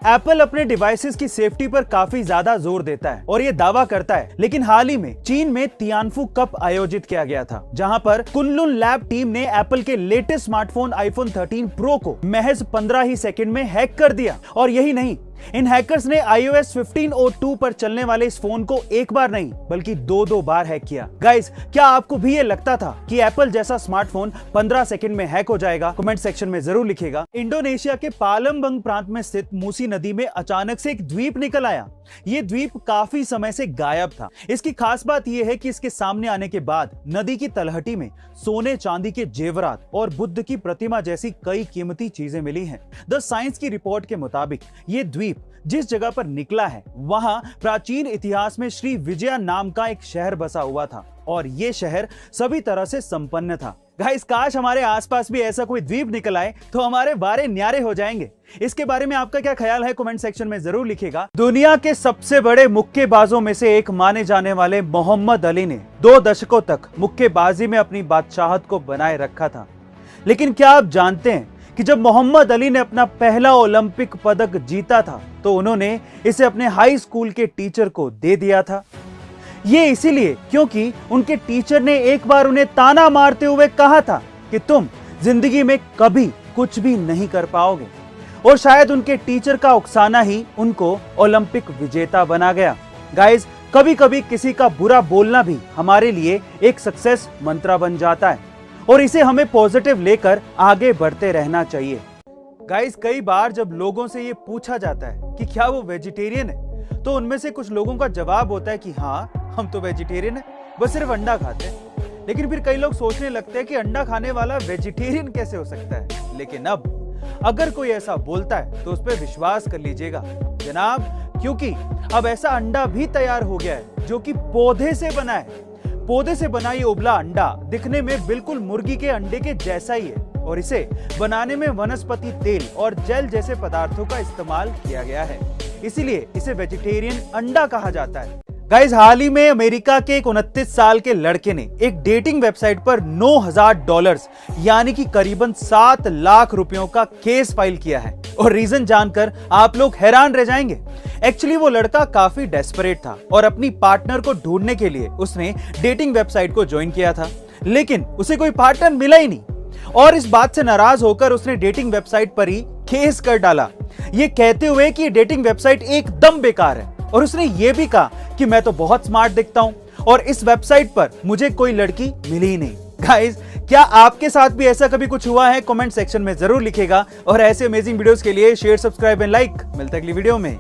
Apple अपने devices की safety पर काफी ज्यादा जोर देता है और ये दावा करता है, लेकिन हाल ही में चीन में तियानफू कप आयोजित किया गया था, जहां पर कुनलुन लैब टीम ने एप्पल के लेटेस्ट स्मार्टफोन आईफोन 13 प्रो को महज 15 ही सेकंड में हैक कर दिया। और यही नहीं, इन हैकर्स ने iOS 15.02 पर चलने वाले इस फोन को एक बार नहीं बल्कि दो बार हैक किया। गाइस, क्या आपको भी ये लगता था कि एप्पल जैसा स्मार्टफोन 15 सेकंड में हैक हो जाएगा? कमेंट सेक्शन में जरूर लिखिएगा। इंडोनेशिया के पालमबंग प्रांत में स्थित मूसी नदी में अचानक से एक द्वीप निकल आया। ये द्वीप काफी समय से गायब था। इसकी खास बात यह है कि इसके सामने आने के बाद नदी की तलहटी में सोने चांदी के जेवरात और बुद्ध की प्रतिमा जैसी कई कीमती चीजें मिली हैं। द साइंस की रिपोर्ट के मुताबिक ये द्वीप जिस जगह पर निकला है वहां प्राचीन इतिहास में श्री विजया नाम का एक शहर बसा हुआ था और ये शहर सभी तरह से संपन्न था। गाइस, काश हमारे आसपास भी ऐसा कोई द्वीप निकल आए तो हमारे बारे न्यारे हो जाएंगे। इसके बारे में आपका क्या ख्याल है? कमेंट सेक्शन में जरूर लिखिएगा। दुनिया के सबसे बड़े मुक्केबाजों में से एक माने जाने वाले मोहम्मद अली ने 2 दशकों तक मुक्केबाजी में अपनी बादशाहत को बनाए रखा था। लेकिन क्या आप जानते हैं कि जब मोहम्मद अली ने अपना पहला ओलंपिक पदक जीता था तो उन्होंने इसे अपने हाई स्कूल के टीचर को दे दिया था। ये इसीलिए क्योंकि उनके टीचर ने एक बार उन्हें ताना मारते हुए कहा था कि तुम जिंदगी में कभी कुछ भी नहीं कर पाओगे, और शायद उनके टीचर का उकसाना ही उनको ओलंपिक विजेता बना गया। गाइस, कभी कभी किसी का बुरा बोलना भी हमारे लिए एक सक्सेस मंत्र बन जाता है और इसे हमें पॉजिटिव लेकर आगे बढ़ते रहना चाहिए। गाइस, कई बार जब लोगों से ये पूछा जाता है कि क्या वो वेजिटेरियन है, तो उनमें से कुछ लोगों का जवाब होता है कि हाँ, हम तो वेजिटेरियन है, बस सिर्फ अंडा खाते हैं। लेकिन फिर कई लोग सोचने लगते हैं कि अंडा खाने वाला वेजिटेरियन कैसे हो सकता है। लेकिन अब अगर कोई ऐसा बोलता है तो उस पर विश्वास कर लीजिएगा जनाब, क्योंकि अब ऐसा अंडा भी तैयार हो गया है जो कि पौधे से बना है। पौधे से बना ये उबला अंडा दिखने में बिल्कुल मुर्गी के अंडे के जैसा ही है और इसे बनाने में वनस्पति तेल और जेल जैसे पदार्थों का इस्तेमाल किया गया है, इसीलिए इसे वेजिटेरियन अंडा कहा जाता है। गाइस, हाल ही में अमेरिका के एक 29 साल के लड़के ने एक डेटिंग वेबसाइट पर $9,000 यानी कि करीबन 7 लाख रुपयों का केस फाइल किया है। और रीजन जानकर आप लोग हैरान रह जाएंगे। एक्चुअली वो लड़का काफी डेस्परेट था और अपनी पार्टनर को ढूंढने के लिए उसने डेटिंग वेबसाइट को ज्वाइन किया था, लेकिन उसे कोई पार्टनर मिला ही नहीं। और इस बात से नाराज होकर उसने डेटिंग वेबसाइट पर ही केस कर डाला, ये कहते हुए कि डेटिंग वेबसाइट एकदम बेकार है। और उसने ये भी कहा कि मैं तो बहुत स्मार्ट दिखता हूं और इस वेबसाइट पर मुझे कोई लड़की मिली ही नहीं। गाइस, क्या आपके साथ भी ऐसा कभी कुछ हुआ है? कमेंट सेक्शन में जरूर लिखिएगा और ऐसे अमेजिंग वीडियोस के लिए शेयर, सब्सक्राइब एंड लाइक। मिलते हैं अगली वीडियो में।